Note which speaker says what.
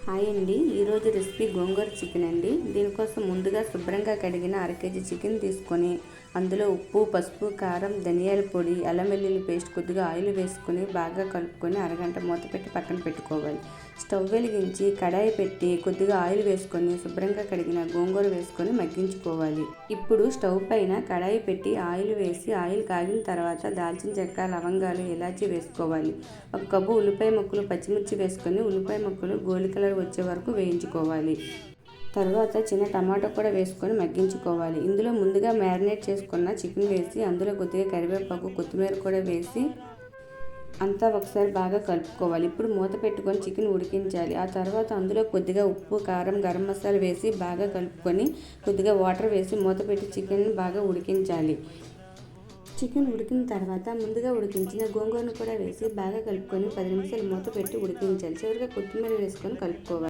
Speaker 1: Hi అండి, ఈరోజు recipe గోంగూర chicken అండి. దీనికోసం ముందుగా శుభ్రంగా కడిగిన 1/2 కేజీ చికెన్ తీసుకొని అందులో ఉప్పు, పసుపు, కారం, ధనియాల పొడి, అల్లం వెల్లుల్లి పేస్ట్, కొద్దిగా ఆయిల్ వేసుకొని బాగా కలుపుకొని అరగంట మూత పెట్టి పక్కన పెట్టుకోవాలి. స్టవ్ వెలిగించి కడాయి పెట్టి కొద్దిగా ఆయిల్ వేసుకొని శుభ్రంగా కడిగిన గోంగూర వేసుకొని మగ్గించుకోవాలి. ఇప్పుడు స్టవ్ పైన కడాయి పెట్టి ఆయిల్ వేసి ఆయిల్ కాగిన తర్వాత దాల్చిన చెక్క, లవంగాలు, ఇలాచి వేసుకోవాలి. 1 కప్పు ఉల్లిపాయ ముక్కలు, పచ్చిమిర్చి వేసుకొని ఉల్లిపాయ ముక్కలు గోల్డ్ కలర్ వచ్చే వరకు వేయించుకోవాలి. తర్వాత చిన్న టమాటో కూడా వేసుకొని మగ్గించుకోవాలి. ఇందులో ముందుగా మ్యారినేట్ చేసుకున్న చికెన్ వేసి అందులో కొద్దిగా కరివేపాకు, కొత్తిమీర కూడా వేసి అంతా ఒకసారి బాగా కలుపుకోవాలి. ఇప్పుడు మూత పెట్టుకొని చికెన్ ఉడికించాలి. ఆ తర్వాత అందులో కొద్దిగా ఉప్పు, కారం, గరం మసాలా వేసి బాగా కలుపుకొని కొద్దిగా వాటర్ వేసి మూత పెట్టి చికెన్ బాగా ఉడికించాలి. చికెన్ ఉడికిన తర్వాత ముందుగా ఉడికించిన గోంగూరను కూడా వేసి బాగా కలుపుకొని 10 నిమిషాలు మూత పెట్టి ఉడికించాలి. చివరిగా కొత్తిమీర వేసుకొని కలుపుకోవాలి.